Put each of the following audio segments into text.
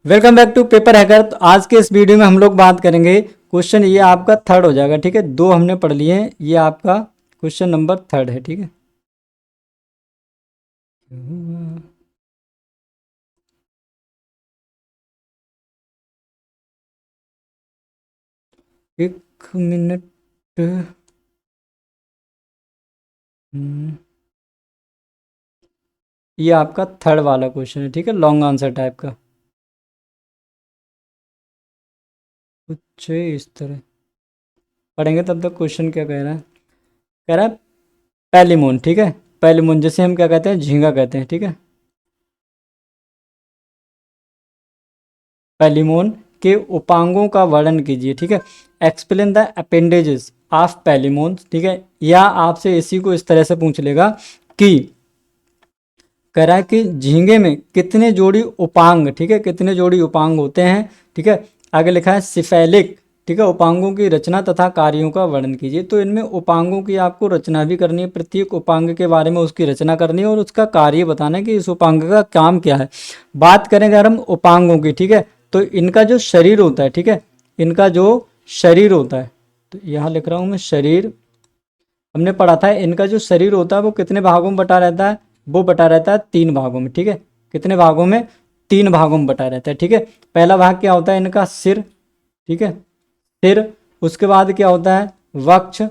Welcome back to Paper Hacker. तो आज के इस वीडियो में हम लोग बात करेंगे क्वेश्चन, ये आपका थर्ड हो जाएगा। ठीक है, दो हमने पढ़ लिए हैं, ये आपका क्वेश्चन नंबर थर्ड है। ठीक है, एक मिनट। हम्म, ये आपका थर्ड वाला क्वेश्चन है। ठीक है, लॉन्ग आंसर टाइप का कुछ इस तरह पढ़ेंगे। तब तक क्वेश्चन क्या कह रहा है, कह रहा है पैलिमोन। ठीक है, पैलिमोन जैसे हम क्या कहते हैं, झींगा कहते हैं। ठीक है, पैलिमोन के उपांगों का वर्णन कीजिए। ठीक है, एक्सप्लेन द अपेंडेजेस ऑफ पैलिमोन। ठीक है, या आपसे इसी को इस तरह से पूछ लेगा कि कह रहा है कि झींगे में कितने जोड़ी उपांग, ठीक है, कितने जोड़ी उपांग होते हैं। ठीक है, आगे लिखा है सिफेलिक। ठीक है, उपांगों की रचना तथा कार्यों का वर्णन कीजिए। तो इनमें उपांगों की आपको रचना भी करनी है, प्रत्येक उपांग के बारे में उसकी रचना करनी है और उसका कार्य बताना है कि इस उपांग का काम क्या है। बात करेंगे अगर हम उपांगों की, ठीक है, तो इनका जो शरीर होता है, ठीक है, इनका जो शरीर होता है, तो यहाँ लिख रहा हूँ मैं शरीर। हमने पढ़ा था इनका जो शरीर होता है वो कितने भागों में बटा रहता है, वो बटा रहता है तीन भागों में। ठीक है, कितने भागों में, तीन भागों में बटा रहता है। ठीक है, पहला भाग क्या होता है इनका सिर। ठीक है, सिर, उसके बाद क्या होता है वक्ष,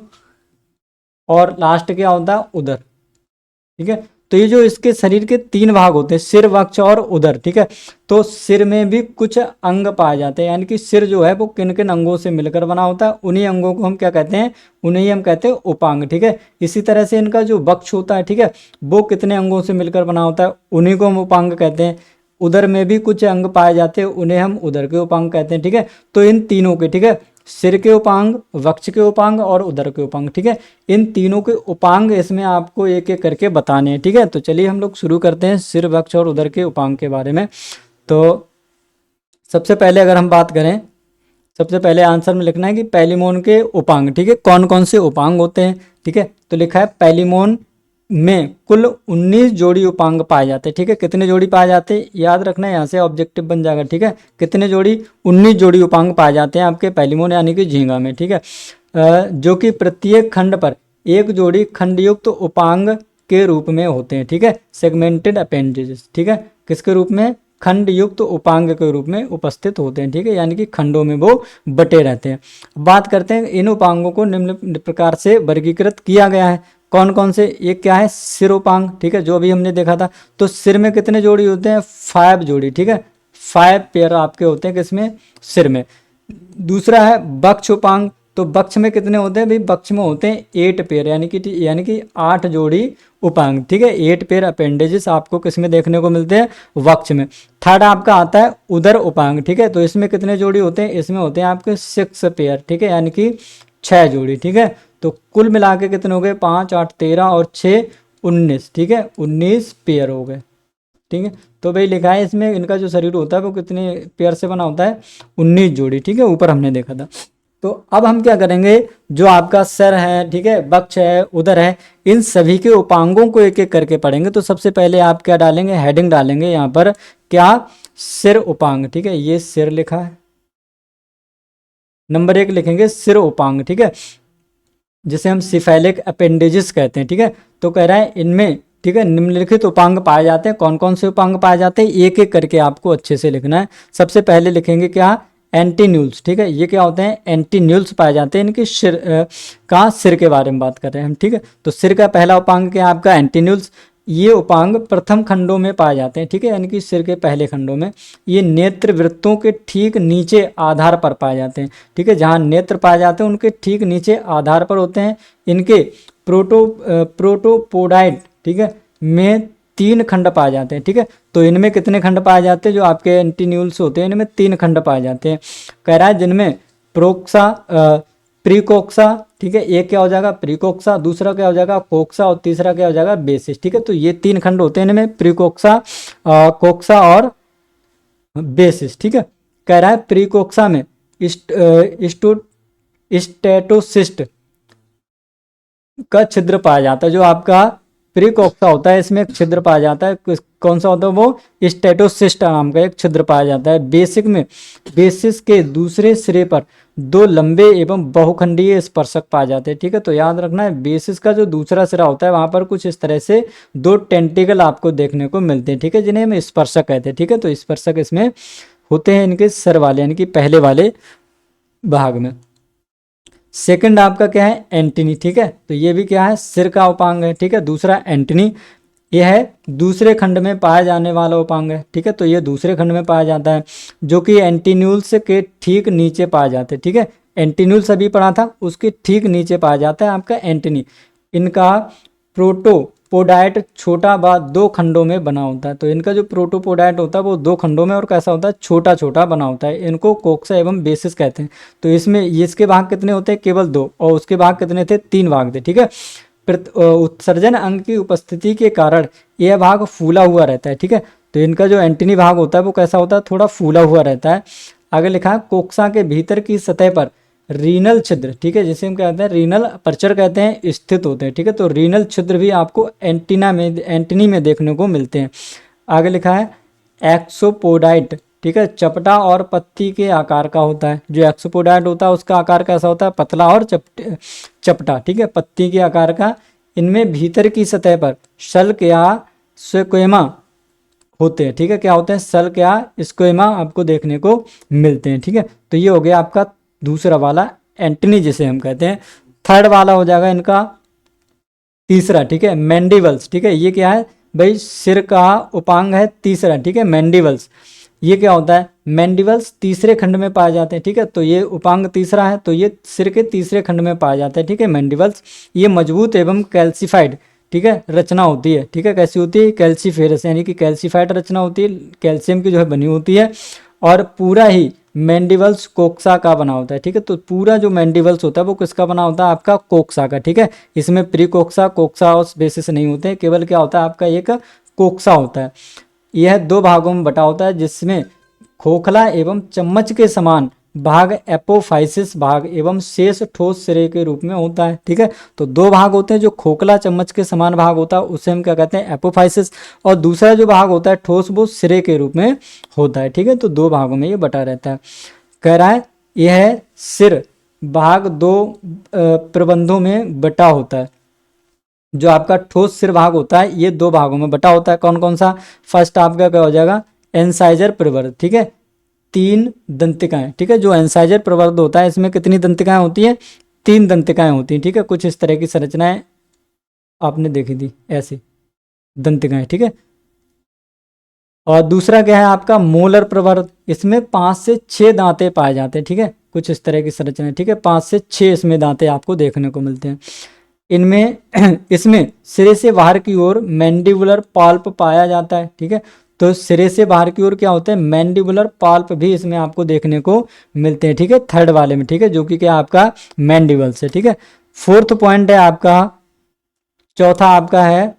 और लास्ट क्या होता है उदर। ठीक है, तो ये जो इसके शरीर के तीन भाग होते हैं, सिर, वक्ष और उदर। ठीक है, तो सिर में भी कुछ अंग पाए जाते हैं, यानी कि सिर जो है वो किन किन अंगों से मिलकर बना होता है, उन्हीं अंगों को हम क्या कहते हैं, उन्हें हम कहते हैं उपांग। ठीक है, इसी तरह से इनका जो वक्ष होता है, ठीक है, वो कितने अंगों से मिलकर बना होता है, उन्हीं को हम उपांग कहते हैं। उदर में भी कुछ अंग पाए जाते हैं, उन्हें हम उदर के उपांग कहते हैं। ठीक है, तो इन तीनों के, ठीक है, सिर के उपांग, वक्ष के उपांग और उदर के उपांग, ठीक है, इन तीनों के उपांग इसमें आपको एक एक करके बताने हैं। ठीक है, तो चलिए हम लोग शुरू करते हैं सिर, वक्ष और उदर के उपांग के बारे में। तो सबसे पहले अगर हम बात करें, सबसे पहले आंसर में लिखना है कि पैलिमोन के उपांग। ठीक है, कौन कौन से उपांग होते हैं। ठीक है, तो लिखा है पैलिमोन में कुल 19 जोड़ी उपांग पाए जाते हैं। ठीक है, कितने जोड़ी पाए जाते हैं याद रखना है, यहाँ से ऑब्जेक्टिव बन जाएगा। ठीक है, कितने जोड़ी, 19 जोड़ी उपांग पाए जाते हैं आपके पैलिमोन यानी कि झींगा में। ठीक है, जो कि प्रत्येक खंड पर एक जोड़ी खंडयुक्त उपांग के रूप में होते हैं। ठीक है, सेगमेंटेड अपेंडेजेस। ठीक है, किसके रूप में, खंड युक्त उपांग के रूप में उपस्थित होते हैं। ठीक है, यानी कि खंडों में वो बटे रहते हैं। बात करते हैं इन उपांगों को निम्न प्रकार से वर्गीकृत किया गया है। कौन कौन से, एक क्या है सिरोपांग। ठीक है, जो अभी हमने देखा था, तो सिर में कितने जोड़ी होते हैं, 5 जोड़ी। ठीक है, 5 पेयर आपके होते हैं किसमें, सिर में। दूसरा है बक्ष उपांग, तो बक्ष में कितने होते हैं भाई, बक्ष में होते हैं 8 पेयर, यानी कि 8 जोड़ी उपांग। ठीक है, 8 पेयर अपेंडेजेस आपको किसमें देखने को मिलते हैं, वक्ष में। थर्ड आपका आता है उदर उपांग। ठीक है, तो इसमें कितने जोड़ी होते हैं, इसमें होते हैं आपके 6 पेयर। ठीक है, यानी कि 6 जोड़ी। ठीक है, तो कुल मिला के कितने हो गए, 5 8 13 और 6 19। ठीक है, 19 पेयर हो गए। ठीक है, तो भाई लिखा है इसमें इनका जो शरीर होता है वो कितने पेयर से बना होता है, 19 जोड़ी। ठीक है, ऊपर हमने देखा था। तो अब हम क्या करेंगे, जो आपका सर है, ठीक है, वक्ष है, उदर है, इन सभी के उपांगों को एक एक करके पढ़ेंगे। तो सबसे पहले आप क्या डालेंगे, हेडिंग डालेंगे यहाँ पर, क्या, सिर उपांग। ठीक है, ये सिर लिखा है, नंबर 1 लिखेंगे सिर उपांग। ठीक है, जिसे हम सिफेलिक अपेंडेजेस कहते हैं। ठीक है, तो कह रहा है इनमें, ठीक है, निम्नलिखित उपांग पाए जाते हैं। कौन कौन से उपांग पाए जाते हैं, एक एक करके आपको अच्छे से लिखना है। सबसे पहले लिखेंगे क्या, एंटीन्यूल्स। ठीक है, ये क्या होते हैं, एंटीन्यूल्स पाए जाते हैं। इनके सिर, कहाँ, सिर के बारे में बात कर रहे हैं हम। ठीक है, तो सिर का पहला उपांग क्या है आपका, एंटीन्यूल्स। ये उपांग प्रथम खंडों में पाए जाते हैं। ठीक है, यानी कि सिर के पहले खंडों में। ये नेत्र वृत्तों के ठीक नीचे आधार पर पाए जाते हैं। ठीक है, जहाँ नेत्र पाए जाते हैं उनके ठीक नीचे आधार पर होते हैं। इनके प्रोटोपोडाइट, ठीक है, में 3 खंड पाए जाते हैं। ठीक है, तो इनमें कितने खंड पाए जाते हैं, जो आपके एंटीन्यूल्स होते हैं इनमें 3 खंड पाए जाते हैं। कह रहा है जिनमें प्रोक्सा, प्रीकोक्सा। ठीक है, एक क्या हो जाएगा प्रीकोक्सा, दूसरा क्या हो जाएगा कोक्सा, और तीसरा क्या हो जाएगा बेसिस। ठीक है, तो ये 3 खंड होते हैं इनमें, प्रीकोक्सा, कोक्सा और बेसिस। ठीक है, कह रहा है प्रीकोक्सा में स्टेटोसिस्ट का छिद्र पाया जाता है। जो आपका प्रीकोक्सा होता है, इसमें एक छिद्र पाया जाता है, कौन सा होता है वो, स्टेटोसिस्ट नाम का एक छिद्र पाया जाता है। बेसिक में बेसिस के दूसरे सिरे पर दो लंबे एवं बहुखंडीय स्पर्शक पाए जाते हैं, ठीक है। तो याद रखना है, बेसिस का जो दूसरा सिरा होता है वहां पर कुछ इस तरह से दो टेंटिकल आपको देखने को मिलते हैं, ठीक है, जिन्हें हम स्पर्शक कहते हैं, ठीक है। तो स्पर्शक इसमें होते हैं इनके सिर वाले यानी कि पहले वाले भाग में। सेकंड आपका क्या है, एंटनी, ठीक है। तो ये भी क्या है, सिर का उपांग है, ठीक है। दूसरा एंटनी, यह है दूसरे खंड में पाया जाने वाला उपांग है, ठीक है। तो ये दूसरे खंड में पाया जाता है, जो कि एंटीन्यूल्स के ठीक नीचे पाया जाता है, ठीक है। एंटीन्यूल्स अभी पढ़ा था, उसके ठीक नीचे पाया जाता है आपका एंटनी। इनका प्रोटोपोडाइट छोटा व दो खंडों में बना होता है। तो इनका जो प्रोटोपोडाइट होता है वो दो खंडों में और कैसा होता है, छोटा छोटा बना होता है। इनको कोक्सा एवं बेसिस कहते हैं। तो इसमें इसके भाग कितने होते हैं, केवल दो, और उसके भाग कितने थे, तीन भाग थे, ठीक है। उत्सर्जन अंग की उपस्थिति के कारण यह भाग फूला हुआ रहता है, ठीक है। तो इनका जो एंटनी भाग होता है वो कैसा होता है, थोड़ा फूला हुआ रहता है। आगे लिखा है, कोक्सा के भीतर की सतह पर रीनल छिद्र, ठीक है, जिसे हम कहते हैं रीनल अपर्चर कहते हैं, स्थित होते हैं, ठीक है। तो रीनल छिद्र भी आपको एंटनी में देखने को मिलते हैं। आगे लिखा है, एक्सोपोडाइट, ठीक है, चपटा और पत्ती के आकार का होता है। जो एक्सोपोडाइट होता है उसका आकार कैसा होता है, पतला और चपटा, ठीक है, पत्ती के आकार का। इनमें भीतर की सतह पर शल्क या स्क्वेमा होते हैं, ठीक है। क्या होते हैं, शल्क या स्क्वेमा आपको देखने को मिलते हैं, ठीक है। तो ये हो गया आपका दूसरा वाला एंटनी जिसे हम कहते हैं। थर्ड वाला हो जाएगा इनका तीसरा, ठीक है, मैंडिबल्स, ठीक है। ये क्या है भाई, सिर का उपांग है तीसरा, ठीक है, मैंडिबल्स। ये क्या होता है, मैंडिबल्स तीसरे खंड में पाए जाते हैं, ठीक है। तो ये उपांग तीसरा है, तो ये सिर के तीसरे खंड में पाया जाता है, ठीक है, मैंडिबल्स। ये मजबूत एवं कैल्सिफाइड, ठीक है, रचना होती है, ठीक है। कैसी होती है, कैल्सीफेरस यानी कि कैल्सिफाइड रचना होती है, कैल्शियम की जो है बनी होती है। और पूरा ही मैंडिबल्स कोक्सा का बना होता है, ठीक है। तो पूरा जो मैंडिबल्स होता है वो किसका बना होता है, आपका कोक्सा का, ठीक है। इसमें प्री कोक्सा, कोक्सा और बेसिस नहीं होते हैं, केवल क्या होता है आपका एक कोक्सा होता है। यह दो भागों में बटा होता है, जिसमें खोखला एवं चम्मच के समान भाग एपोफाइसिस भाग एवं शेष ठोस सिरे के रूप में होता है, ठीक है। तो दो भाग होते हैं, जो खोखला चम्मच के समान भाग होता है उसे हम क्या कहते हैं, एपोफाइसिस। और दूसरा जो भाग होता है ठोस, वो सिरे के रूप में होता है, ठीक है। तो दो भागों में ये बटा रहता है। कह रहा है यह सिर भाग दो प्रबंधों में बटा होता है। जो आपका ठोस सिर भाग होता है ये दो भागों में बटा होता है। कौन कौन सा, फर्स्ट आपका क्या हो जाएगा, एंसाइजर प्रवर्ध, ठीक है, तीन दंतिकाएं, ठीक है। जो एंसाइजर प्रवर्ध होता है इसमें कितनी दंतिकाएं होती हैं, तीन दंतिकाएं होती हैं, ठीक है। कुछ इस तरह की संरचनाएं आपने देखी थी, ऐसी दंतिकाएं, ठीक है। और दूसरा क्या है आपका मोलर प्रवर्ध, इसमें 5 से 6 दांते पाए जाते हैं, ठीक है। कुछ इस तरह की संरचना, ठीक है, 5 से 6 इसमें दांते आपको देखने को मिलते हैं। इनमें इसमें सिरे से बाहर की ओर मैंडिबुलर पाल्प पाया जाता है, ठीक है। तो सिरे से बाहर की ओर क्या होता है, मैंडिबुलर पाल्प भी इसमें आपको देखने को मिलते हैं, ठीक है, थर्ड वाले में, ठीक है, जो कि क्या आपका मैंडिबल्स है, ठीक है। फोर्थ पॉइंट है आपका, चौथा आपका है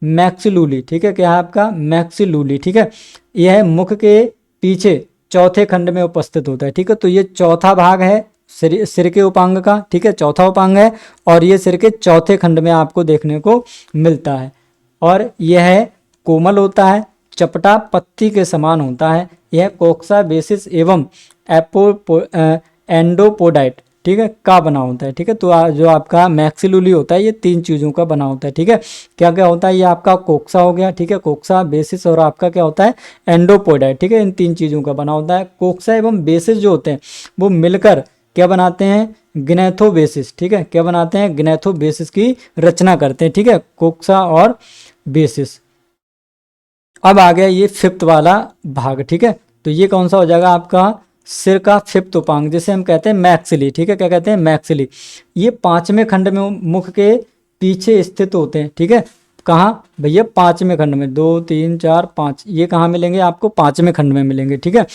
मैक्सिलूली, ठीक है। क्या है आपका, मैक्सिलूली, ठीक है। यह मुख के पीछे चौथे खंड में उपस्थित होता है, ठीक है। तो ये चौथा भाग है सिर के उपांग का, ठीक है, चौथा उपांग है। और ये सिर के चौथे खंड में आपको देखने को मिलता है। और यह कोमल होता है, चपटा पत्ती के समान होता है। यह कोक्सा बेसिस एवं एंडोपोडाइट, ठीक है, का बना होता है, ठीक है। तो जो आपका मैक्सिलूली होता है ये तीन चीज़ों का बना होता है, ठीक है। क्या क्या होता है, ये आपका कोक्सा हो गया, ठीक है, कोक्सा बेसिस, और आपका क्या होता है, एंडोपोडाइट, ठीक है। इन तीन चीज़ों का बना होता है। कोक्सा एवं बेसिस जो होते हैं वो मिलकर क्या बनाते हैं, ग्नेथोबेसिस, ठीक है। क्या बनाते हैं, ग्नेथोबेसिस की रचना करते हैं, ठीक है, कोक्सा और बेसिस। अब आ गया ये फिफ्थ वाला भाग, ठीक है। तो ये कौन सा हो जाएगा आपका, सिर का फिफ्थ उपांग, जिसे हम कहते हैं मैक्सिली, ठीक है। क्या कहते हैं, मैक्सिली। ये पांचवें खंड में मुख के पीछे स्थित होते हैं, ठीक है। कहाँ भैया, पांचवें खंड में, 2 3 4 5, ये कहाँ मिलेंगे आपको, पांचवें खंड में मिलेंगे, ठीक है।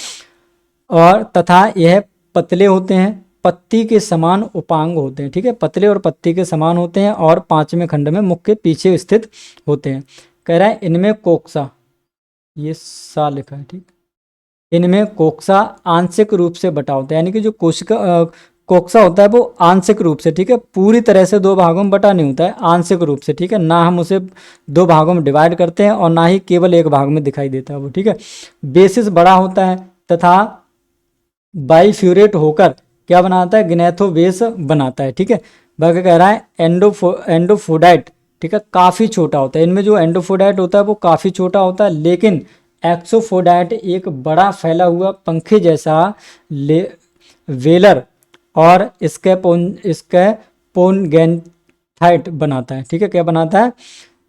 और तथा यह पतले होते हैं, पत्ती के समान उपांग होते हैं, ठीक है, पतले और पत्ती के समान होते हैं, और पांचवें खंड में मुख के पीछे स्थित होते हैं। कह रहा है इनमें कोक्सा, ये सा लिखा है, ठीक, इनमें कोक्सा आंशिक रूप से बटा होता है, यानी कि जो कोक्सा होता है वो आंशिक रूप से, ठीक है, पूरी तरह से दो भागों में बटा नहीं होता है, आंशिक रूप से, ठीक है, ना हम उसे दो भागों में डिवाइड करते हैं और ना ही केवल एक भाग में दिखाई देता है वो, ठीक है। बेसिस बड़ा होता है तथा बाइफ्यूरेट होकर क्या बनाता है, ग्नेथो बेस बनाता है, ठीक है। बाकी कह रहा है एंडोफोडाइट, ठीक है, काफ़ी छोटा होता है। इनमें जो एंडोफोडाइट होता है वो काफ़ी छोटा होता है, लेकिन एक्सोफोडाइट एक बड़ा फैला हुआ पंखे जैसा वेलर और स्कैपोनगैंथाइट बनाता है, ठीक है। क्या बनाता है,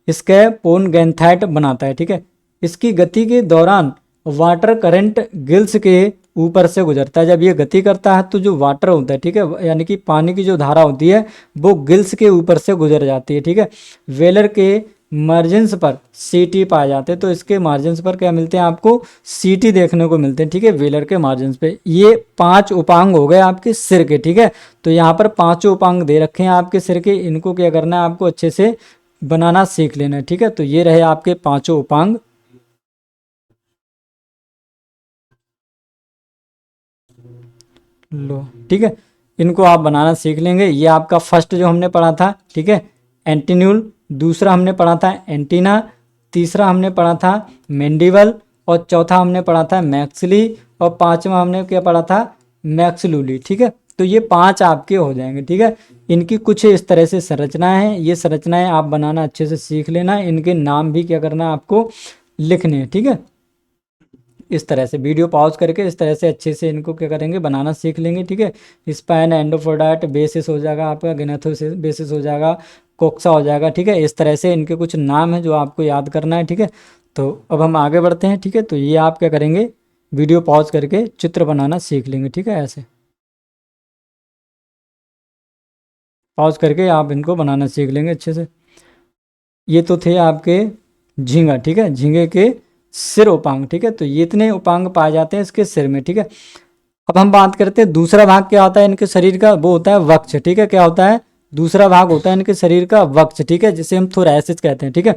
स्कैपोनगैंथाइट बनाता है, ठीक है। इसकी गति के दौरान वाटर करंट गिल्स के ऊपर से गुजरता है। जब ये गति करता है तो जो वाटर होता है, ठीक है, यानी कि पानी की जो धारा होती है वो गिल्स के ऊपर से गुजर जाती है, ठीक है। वेलर के मार्जिन्स पर सीटी पाए जाते हैं, तो इसके मार्जिन्स पर क्या मिलते हैं आपको, सीटी देखने को मिलते हैं, ठीक है, वेलर के मार्जिन्स पे। ये 5 उपांग हो गए आपके सिर के, ठीक है। तो यहाँ पर 5 उपांग दे रखे हैं आपके सिर के, इनको क्या करना है आपको अच्छे से बनाना सीख लेना है, ठीक है। तो ये रहे आपके 5 उपांग। लो, ठीक है, इनको आप बनाना सीख लेंगे। ये आपका फर्स्ट जो हमने पढ़ा था, ठीक है, एंटीन्यूल, दूसरा हमने पढ़ा था एंटीना, तीसरा हमने पढ़ा था मैंडिबल, और चौथा हमने पढ़ा था मैक्सिली, और पांचवा हमने क्या पढ़ा था, मैक्सिलुली, ठीक है। तो ये 5 आपके हो जाएंगे, ठीक है। इनकी कुछ इस तरह से संरचनाएं हैं, ये संरचनाएं आप बनाना अच्छे से सीख लेना, इनके नाम भी क्या करना है आपको लिखने हैं, ठीक है। इस तरह से वीडियो पॉज करके इस तरह से अच्छे से इनको क्या करेंगे, बनाना सीख लेंगे, ठीक है। स्पाइन एंडोफोडाइट बेसिस हो जाएगा आपका, ग्नेथोसिस बेसिस हो जाएगा, कोक्सा हो जाएगा, ठीक है। इस तरह से इनके कुछ नाम हैं जो आपको याद करना है, ठीक है। तो अब हम आगे बढ़ते हैं, ठीक है। तो ये आप क्या करेंगे, वीडियो पॉज करके चित्र बनाना सीख लेंगे, ठीक है। ऐसे पॉज करके आप इनको बनाना सीख लेंगे अच्छे से। ये तो थे आपके झींगा, ठीक है, झींगे के सिर उपांग, ठीक है। तो ये इतने उपांग पाए जाते हैं इसके सिर में, ठीक है। अब हम बात करते हैं दूसरा भाग क्या होता है इनके शरीर का, वो होता है वक्ष, ठीक है। क्या होता है, दूसरा भाग होता है इनके शरीर का वक्ष, ठीक है, जिसे हम थोरैसिस कहते हैं, ठीक है।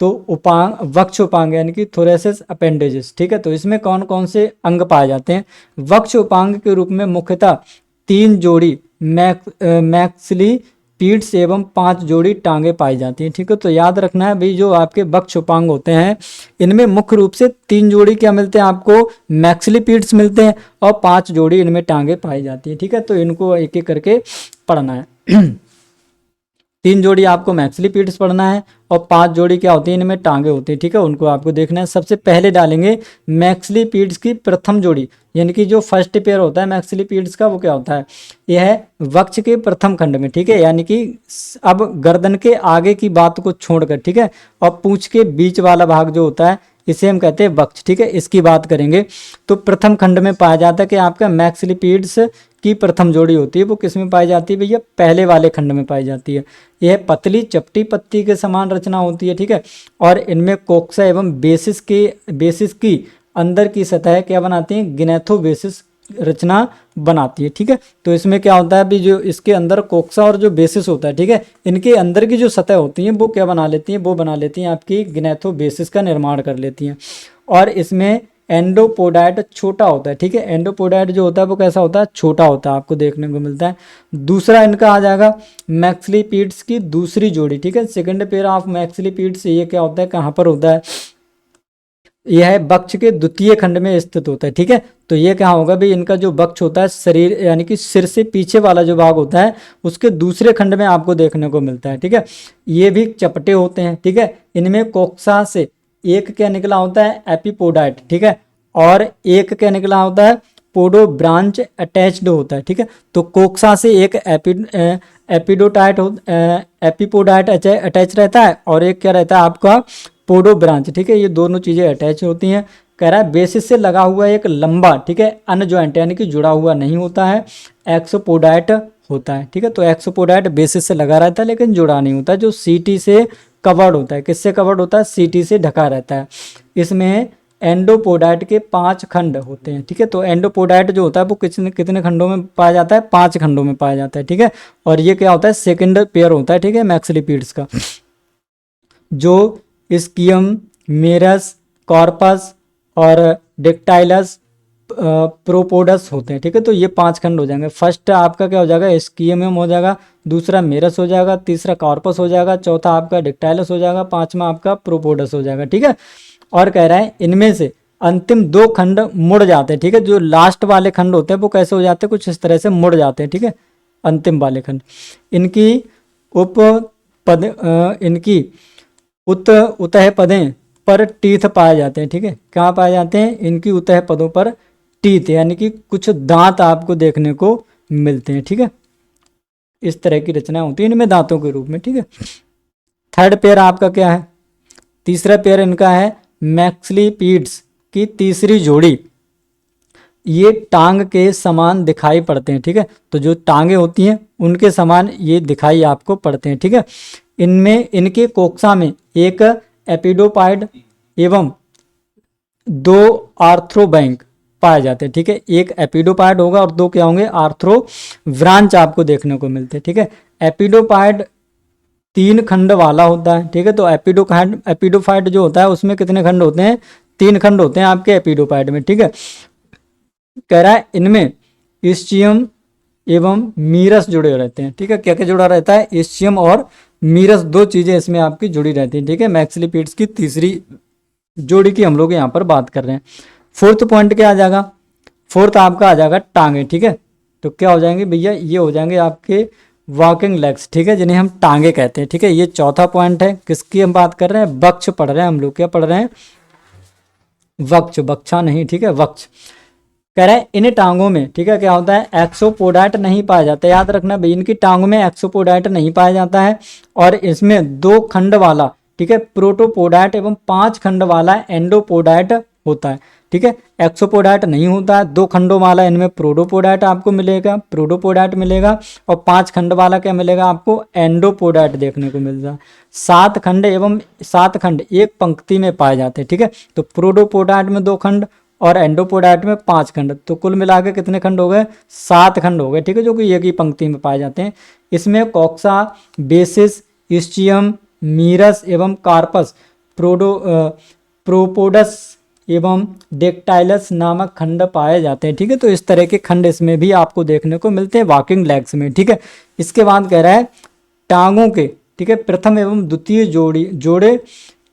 तो उपांग, वक्ष उपांग यानी कि थोरैसिस अपेंडेजेस, ठीक है। तो इसमें कौन कौन से अंग पाए जाते हैं, वक्ष उपांग के रूप में मुख्यतः 3 जोड़ी मैक्सिली पीड्स एवं 5 जोड़ी टांगे पाई जाती हैं, ठीक है। तो याद रखना है भाई, जो आपके वक्ष उपांग होते हैं इनमें मुख्य रूप से 3 जोड़ी क्या मिलते हैं आपको, मैक्सिली पीड्स मिलते हैं, और 5 जोड़ी इनमें टांगे पाई जाती हैं, ठीक है। तो इनको एक एक करके पढ़ना है। 3 जोड़ी आपको मैक्सिलीपीड्स पढ़ना है, और 5 जोड़ी क्या होती है, इनमें टांगे होती है, ठीक है, उनको आपको देखना है। सबसे पहले डालेंगे मैक्सिलीपीड्स की प्रथम जोड़ी, यानी कि जो फर्स्ट पेयर होता है मैक्सिलीपीड्स का, वो क्या होता है, यह है वक्ष के प्रथम खंड में, ठीक है, यानी कि अब गर्दन के आगे की बात को छोड़कर, ठीक है, और पूंछ के बीच वाला भाग जो होता है इसे हम कहते हैं वक्ष, ठीक है। इसकी बात करेंगे तो प्रथम खंड में पाया जाता है कि आपका मैक्सिलीपीड्स की प्रथम जोड़ी होती है, वो किस में पाई जाती है भैया, पहले वाले खंड में पाई जाती है। यह पतली चपटी पत्ती के समान रचना होती है, ठीक है। और इनमें कोक्सा एवं बेसिस की अंदर की सतह क्या बनाती है, ग्नेथो बेसिस रचना बनाती है, ठीक है। तो इसमें क्या होता है अभी, जो इसके अंदर कोक्सा और जो बेसिस होता है, ठीक है, इनके अंदर की जो सतह होती हैं वो क्या बना लेती हैं, वो बना लेती हैं आपकी ग्नेथो बेसिस का निर्माण कर लेती हैं। और इसमें एंडोपोडाइट छोटा होता है, ठीक है। एंडोपोडाइट जो होता है वो कैसा होता है, छोटा होता है, आपको देखने को मिलता है। दूसरा इनका आ जाएगा मैक्सिलीपीड्स की दूसरी जोड़ी, ठीक है, सेकंड पेयर ऑफ मैक्सिलीपीड्स। ये क्या होता है, कहाँ पर होता है, यह वक्ष के द्वितीय खंड में स्थित होता है, ठीक है। तो ये क्या होगा भाई, इनका जो वक्ष होता है शरीर यानी कि सिर से पीछे वाला जो भाग होता है उसके दूसरे खंड में आपको देखने को मिलता है, ठीक है। ये भी चपटे होते हैं, ठीक है। इनमें कोक्सा से एक क्या निकला होता है, एपिपोडाइट, ठीक है, और एक क्या निकला होता है, पोडो ब्रांच अटैच्ड होता है, ठीक है। तो कोक्सा से एक एपिडोटाइट एपिपोडाइट अटैच रहता है, और एक क्या रहता है आपका पोडो ब्रांच, ठीक है। ये दोनों चीज़ें अटैच होती हैं। कह रहा है बेसिस से लगा हुआ एक लंबा, ठीक है, अनजॉइंट यानी कि जुड़ा हुआ नहीं होता है, एक्सोपोडाइट होता है, ठीक है। तो एक्सोपोडाइट बेसिस से लगा रहता है लेकिन जुड़ा नहीं होता है, जो सीटी से कवर्ड होता है। किससे कवर्ड होता है, सीटी से ढका रहता है। इसमें एंडोपोडाइट के 5 खंड होते हैं, ठीक है। तो एंडोपोडाइट जो होता है वो कितने कितने खंडों में पाया जाता है, 5 खंडों में पाया जाता है, ठीक है। और ये क्या होता है, सेकेंड पेयर होता है, ठीक है, मैक्सिलीपीड्स का। जो स्कियम, मेरस, कॉर्पस और डिक्टाइलस प्रोपोडस होते हैं, ठीक है। तो ये 5 खंड हो जाएंगे। फर्स्ट आपका क्या हो जाएगा, एस्कियमियम हो जाएगा, दूसरा मेरस हो जाएगा, तीसरा कार्पस हो जाएगा, चौथा आपका डिक्टाइलस हो जाएगा, पांचवा आपका प्रोपोडस हो जाएगा, ठीक है। और कह रहा है इनमें से अंतिम 2 खंड मुड़ जाते हैं, ठीक है। जो लास्ट वाले खंड होते हैं वो कैसे हो जाते हैं, कुछ इस तरह से मुड़ जाते हैं, ठीक है। अंतिम वाले खंड इनकी इनकी उतः पदें पर टीथ पाए जाते हैं, ठीक है। कहाँ पाए जाते हैं, इनकी उतः पदों पर टीथ यानी कि कुछ दांत आपको देखने को मिलते हैं, ठीक है। इस तरह की रचना होती है इनमें दांतों के रूप में, ठीक है। थर्ड पेयर आपका क्या है, तीसरा पेयर इनका है मैक्सिलिपीड्स की तीसरी जोड़ी। ये टांग के समान दिखाई पड़ते हैं, ठीक है। तो जो टांगे होती हैं उनके समान ये दिखाई आपको पड़ते हैं, ठीक है। इनमें इनके कोक्सा में एक एपिडोपाइड एवं 2 आर्थ्रोबैंक पाए जाते हैं, ठीक है। एक एपिडोपाइड होगा और 2 क्या होंगे, आर्थ्रो व्रांच आपको देखने को मिलते हैं, ठीक है। एपिडोपाइड 3 खंड वाला होता है, ठीक है। तो एपिडोफाइड जो होता है उसमें कितने खंड होते हैं, 3 खंड होते हैं आपके एपिडोपाइड में, ठीक है। कह रहा है इनमें इस्चियम एवं मीरस जुड़े रहते हैं, ठीक है। क्या क्या जुड़ा रहता है, इस्चियम और मीरस, 2 चीजें इसमें आपकी जुड़ी रहती हैं, ठीक है। मैक्सिलिपीड्स की तीसरी जोड़ी की हम लोग यहाँ पर बात कर रहे हैं। फोर्थ पॉइंट क्या आ जाएगा, फोर्थ आपका आ जाएगा टांगे, ठीक है। तो क्या हो जाएंगे भैया, ये हो जाएंगे आपके वॉकिंग लेग्स, ठीक है, जिन्हें हम टांगे कहते हैं, ठीक है। ये चौथा पॉइंट है, किसकी हम बात कर रहे हैं, वक्ष पढ़ रहे हैं हम लोग, क्या पढ़ रहे हैं, वक्ष, वक्षा नहीं, ठीक है, वक्ष। कह रहे हैं इन टांगों में, ठीक है, क्या होता है, एक्सोपोडाइट नहीं पाया जाता। याद रखना भाई, इनकी टांगों में एक्सोपोडाइट नहीं पाया जाता है। और इसमें 2 खंड वाला, ठीक है, प्रोटोपोडाइट एवं 5 खंड वाला एंडोपोडाइट होता है, ठीक है। एक्सोपोडाइट नहीं होता है। 2 खंडों वाला इनमें प्रोटोपोडाइट आपको मिलेगा, प्रोटोपोडाइट मिलेगा, और 5 खंड वाला क्या मिलेगा आपको, एंडोपोडाइट देखने को मिलता है। 7 खंड एवं 7 खंड एक पंक्ति में पाए जाते हैं, ठीक है। तो प्रोटोपोडाइट में 2 खंड और एंडोपोडाइट में 5 खंड, तो कुल मिला के कितने खंड हो गए, 7 खंड हो गए, ठीक है, जो कि एक ही पंक्ति में पाए जाते हैं। इसमें कॉक्सा, बेसिस, इस्चियम, मीरस एवं कार्पस, प्रोपोडस एवं डेक्टाइलस नामक खंड पाए जाते हैं, ठीक है। तो इस तरह के खंड इसमें भी आपको देखने को मिलते हैं वॉकिंग लेग्स में, ठीक है। इसके बाद कह रहा है टांगों के, ठीक है, प्रथम एवं द्वितीय जोड़े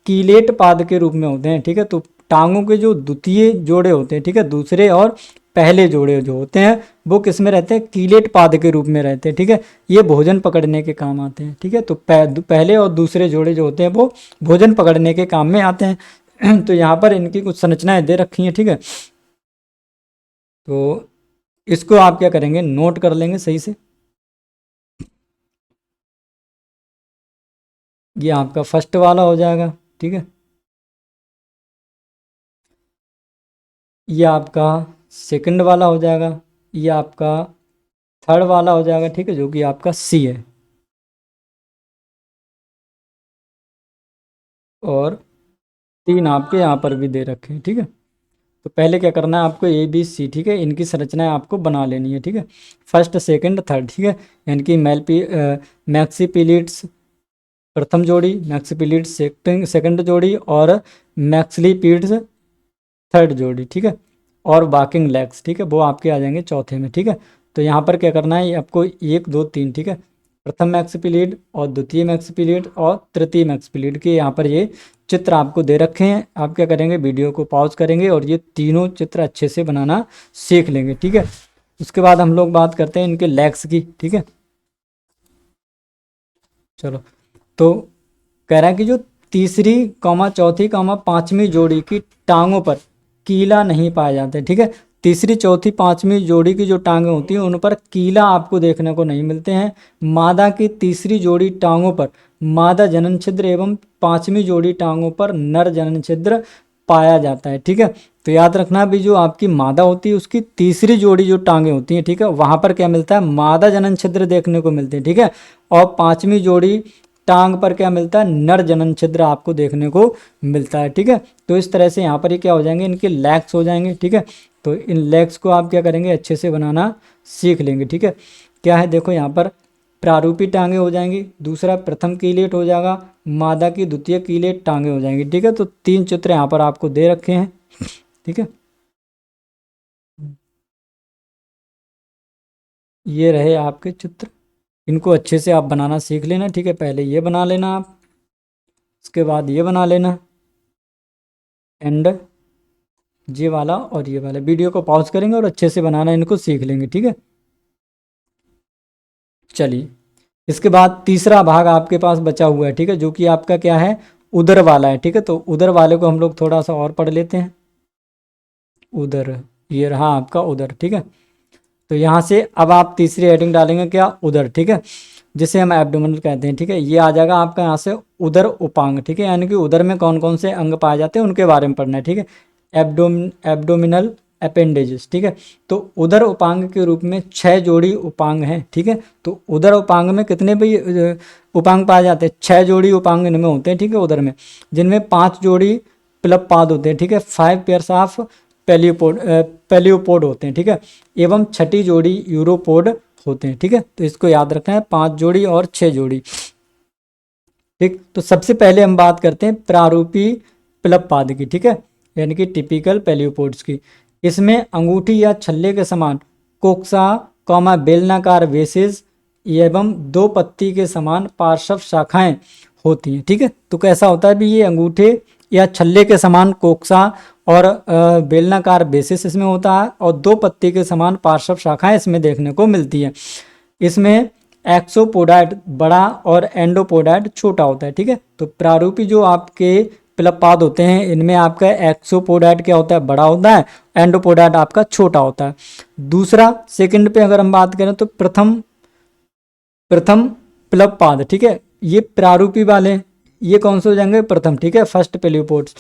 कीलेट पाद के रूप में होते हैं, ठीक है। तो टांगों के जो द्वितीय जोड़े होते हैं, ठीक है, दूसरे और पहले जोड़े जो होते हैं वो किस में रहते हैं, कीलेट पाद के रूप में रहते हैं, ठीक है। ये भोजन पकड़ने के काम आते हैं, ठीक है। तो पहले और दूसरे जोड़े जो होते हैं वो भोजन पकड़ने के काम में आते हैं। तो यहाँ पर इनकी कुछ संरचनाएं दे रखी हैं, ठीक है। तो इसको आप क्या करेंगे, नोट कर लेंगे सही से। ये आपका फर्स्ट वाला हो जाएगा, ठीक है। ये आपका सेकंड वाला हो जाएगा, ये आपका थर्ड वाला हो जाएगा, ठीक है, जो कि आपका सी है। और 3 आपके यहाँ पर भी दे रखे हैं, ठीक है। तो पहले क्या करना है आपको, ए बी सी, ठीक है, इनकी संरचनाएं आपको बना लेनी है, ठीक है। फर्स्ट सेकंड थर्ड, ठीक है, यानी कि मैक्सिपिलिड्स प्रथम जोड़ी, मैक्सिपिलिड्स सेकंड जोड़ी, और मैक्सिलिपिड्स थर्ड जोड़ी, ठीक है। और वॉकिंग लेग्स, ठीक है, वो आपके आ जाएंगे चौथे में, ठीक है। तो यहाँ पर क्या करना है, आपको 1 2 3, ठीक है, प्रथम मैक्सिपिलिड और द्वितीय मैक्सिपिलिड और तृतीय मैक्सिपिलिड के यहाँ पर ये चित्र आपको दे रखे हैं। आप क्या करेंगे, वीडियो को पॉज करेंगे और ये तीनों चित्र अच्छे से बनाना सीख लेंगे, ठीक है। उसके बाद हम लोग बात करते हैं इनके लेग्स की, ठीक है। चलो, तो कह रहा है कि जो तीसरी कॉमा चौथी कॉमा पांचवी जोड़ी की टांगों पर कीला नहीं पाया जाता है, ठीक है। तीसरी चौथी पांचवी जोड़ी की जो टांगें होती हैं उन पर कीला आपको देखने को नहीं मिलते हैं। मादा की तीसरी जोड़ी टांगों पर मादा जनन छिद्र एवं पांचवी जोड़ी टांगों पर नर जनन छिद्र पाया जाता है, ठीक है। तो याद रखना भी, जो आपकी मादा होती है उसकी तीसरी जोड़ी जो टांगें होती हैं, ठीक है, वहां पर क्या मिलता है, मादा जनन छिद्र देखने को मिलते हैं, ठीक है। और पांचवी जोड़ी टांग पर क्या मिलता है, नर जनन छिद्र आपको देखने को मिलता है, ठीक है। तो इस तरह से यहाँ पर ये क्या हो जाएंगे, इनके लेग्स हो जाएंगे, ठीक है। तो इन लेग्स को आप क्या करेंगे, अच्छे से बनाना सीख लेंगे, ठीक है। क्या है, देखो यहाँ पर प्रारूपी टांगे हो जाएंगी, दूसरा प्रथम कीलेट हो जाएगा, मादा की द्वितीय कीलेट टांगे हो जाएंगी, ठीक है। तो 3 चित्र यहाँ पर आपको दे रखे हैं, ठीक है। ये रहे आपके चित्र, इनको अच्छे से आप बनाना सीख लेना, ठीक है। पहले ये बना लेना आप, उसके बाद ये बना लेना, एंड ये वाला और ये वाला। वीडियो को पॉज करेंगे और अच्छे से बनाना इनको सीख लेंगे, ठीक है। चलिए, इसके बाद तीसरा भाग आपके पास बचा हुआ है, ठीक है, जो कि आपका क्या है, उदर वाला है, ठीक है। तो उदर वाले को हम लोग थोड़ा सा और पढ़ लेते हैं। उदर, ये रहा आपका उदर, ठीक है। तो यहाँ से अब आप तीसरी हेडिंग डालेंगे क्या, उदर, ठीक है, जिसे हम एब्डोमिनल कहते हैं, ठीक है। ये आ जाएगा आपका यहाँ से उदर उपांग, ठीक है, यानी कि उदर में कौन कौन से अंग पाए जाते हैं उनके बारे में पढ़ना है, ठीक है। एब्डोमिनल अपेंडेजेस, ठीक है। तो उदर उपांग के रूप में 6 जोड़ी उपांग हैं, ठीक है। तो उदर उपांग में कितने भी उपांग पाए जाते हैं, 6 जोड़ी उपांग इनमें होते हैं, ठीक है, उदर में, जिनमें 5 जोड़ी प्लप पाद होते हैं, ठीक है, 5 पेयर्स ऑफ पेलियोपोड होते हैं, ठीक है, एवं 6ठी जोड़ी यूरोपोड होते हैं, ठीक है। तो इसको याद रखना है, 5 जोड़ी और 6 जोड़ी, ठीक। तो सबसे पहले हम बात करते हैं प्रारूपी प्लप पाद की, ठीक है, यानी कि टिपिकल पेलियोपोड्स की। इसमें अंगूठी या छल्ले के समान कोक्सा बेलनाकार वेसेस एवं 2 पत्ती के समान पार्श्व शाखाएं होती हैं, ठीक है। तो कैसा होता है भी, ये अंगूठे या छल्ले के समान कोक्सा और बेलनाकार बेसिस इसमें होता है, और 2 पत्ती के समान पार्श्व शाखाएं इसमें देखने को मिलती हैं। इसमें एक्सोपोडाइट बड़ा और एंडोपोडाइट छोटा होता है, ठीक है। तो प्रारूपी जो आपके प्लपाद होते हैं, इनमें आपका एक्सोपोडाइट क्या होता है, बड़ा होता है, एंडोपोडाइट आपका छोटा होता है। दूसरा, सेकंड पे अगर हम बात करें तो प्रथम प्लपाद, ठीक है, ये प्रारूपी वाले, ये कौन से हो जाएंगे, प्रथम, ठीक है, फर्स्ट पेलियोपोड्स।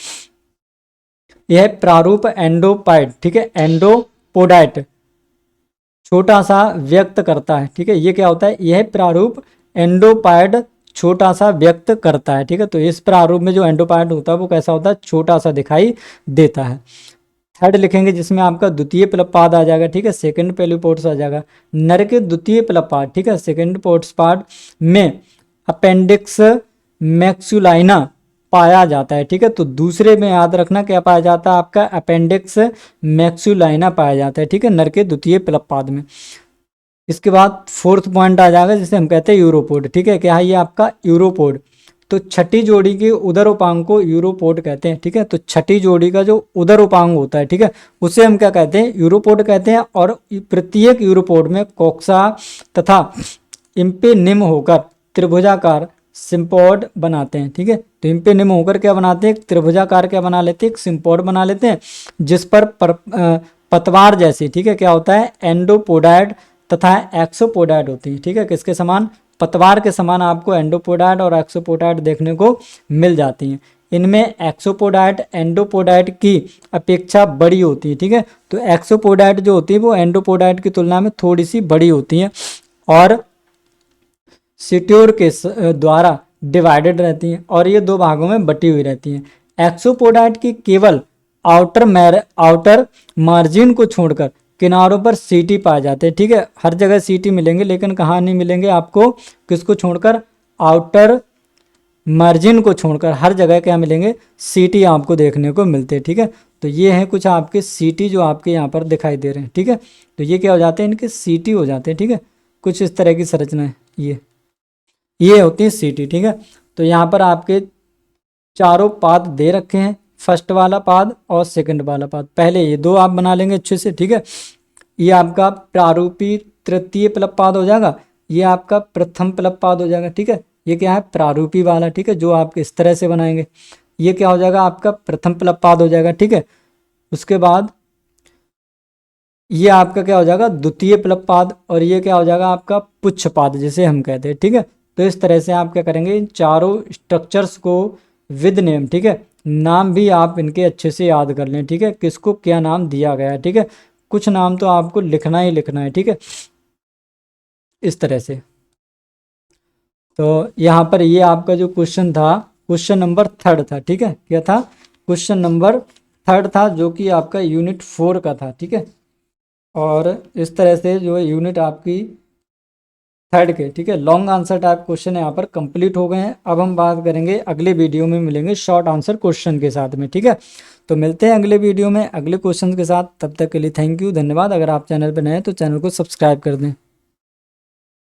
यह है प्रारूप एंडोपाइड, ठीक है, एंडोपोडाइट छोटा सा व्यक्त करता है, ठीक है। ये क्या होता है, यह प्रारूप एंडोपाइड छोटा सा व्यक्त करता है, ठीक है। तो इस प्रारूप में जो एंडोपाइड होता है वो कैसा होता है, छोटा सा दिखाई देता है। थर्ड लिखेंगे जिसमें आपका द्वितीय प्लपाद आ जाएगा, ठीक है, सेकंड पेलियोपोड्स आ जाएगा। नर के द्वितीय प्लपाद, ठीक है, सेकंड पोड्सपाड में अपेंडिक्स मैक्सुलाइना पाया जाता है, ठीक है। तो दूसरे में याद रखना क्या पाया जाता है, आपका अपेंडिक्स मैक्सुलाइना पाया जाता है, ठीक है, नर के द्वितीय प्लपाद में। इसके बाद फोर्थ पॉइंट आ जाएगा जिसे हम कहते हैं यूरोपोड, ठीक है, क्या है ये आपका यूरोपोड। तो 6ठी जोड़ी के उदर उपांग को यूरोपोड कहते हैं, ठीक है। तो 6ठी जोड़ी का जो उदर उपांग होता है, ठीक है, उसे हम क्या कहते हैं, यूरोपोड कहते हैं। और प्रत्येक यूरोपोड में कोक्सा तथा इम्पे निम्न होकर त्रिभुजाकार सिम्पोड बनाते हैं, ठीक है। तो इम्पे निम्न होकर क्या बनाते हैं, त्रिभुजाकार क्या बना लेते हैं, एक सिम्पोड बना लेते हैं, जिस पर पतवार जैसी, ठीक है, क्या होता है, एंडोपोडाइड तथा एक्सोपोडाइड होती है, ठीक है, किसके समान, पतवार के समान आपको एंडोपोडाइड और एक्सोपोडाइड देखने को मिल जाती हैं। इनमें एक्सोपोडाइड एंडोपोडाइड की अपेक्षा बड़ी होती है, ठीक है। तो एक्सोपोडाइड जो होती है वो एंडोपोडाइड की तुलना में थोड़ी सी बड़ी होती हैं और सिट्योर के द्वारा डिवाइडेड रहती हैं, और ये 2 भागों में बटी हुई रहती हैं। एक्सोपोडाइड की केवल आउटर मार्जिन को छोड़कर किनारों पर सीटी पाए जाते हैं, ठीक है। हर जगह सीटी मिलेंगे लेकिन कहाँ नहीं मिलेंगे आपको, किसको छोड़कर, आउटर मार्जिन को छोड़कर हर जगह क्या मिलेंगे, सीटी आपको देखने को मिलते हैं, ठीक है। तो ये है कुछ आपके सीटी जो आपके यहाँ पर दिखाई दे रहे हैं, ठीक है। तो ये क्या हो जाते हैं, इनके सीटी हो जाते हैं, ठीक है, कुछ इस तरह की संरचना है, ये होती है सीटी, ठीक है। तो यहाँ पर आपके चारों पाद दे रखे हैं, फर्स्ट वाला पाद और सेकंड वाला पाद। पहले ये 2 आप बना लेंगे अच्छे से, ठीक है। ये आपका प्रारूपी तृतीय प्लपाद हो जाएगा, ये आपका प्रथम प्लपाद हो जाएगा, ठीक है। ये क्या है, प्रारूपी वाला, ठीक है, जो आप इस तरह से बनाएंगे। ये क्या हो जाएगा, आपका प्रथम प्लपाद हो जाएगा, ठीक है। उसके बाद ये आपका क्या हो जाएगा, द्वितीय प्लपाद, और ये क्या हो जाएगा आपका पुच्छपाद जिसे हम कहते हैं, ठीक है। तो इस तरह से आप क्या करेंगे, इन चारों स्ट्रक्चर्स को विद नेम, ठीक है, नाम भी आप इनके अच्छे से याद कर लें, ठीक है, किसको क्या नाम दिया गया है, ठीक है। कुछ नाम तो आपको लिखना ही लिखना है, ठीक है, इस तरह से। तो यहाँ पर ये आपका जो क्वेश्चन था, क्वेश्चन नंबर 3 था, ठीक है, क्या था, क्वेश्चन नंबर 3 था, जो कि आपका यूनिट 4 का था, ठीक है। और इस तरह से जो है यूनिट आपकी 3 के, ठीक है, लॉन्ग आंसर टाइप क्वेश्चन यहाँ पर कंप्लीट हो गए हैं। अब हम बात करेंगे अगले वीडियो में मिलेंगे शॉर्ट आंसर क्वेश्चन के साथ में, ठीक है। तो मिलते हैं अगले वीडियो में अगले क्वेश्चन के साथ, तब तक के लिए थैंक यू, धन्यवाद। अगर आप चैनल पर नए हैं तो चैनल को सब्सक्राइब कर दें।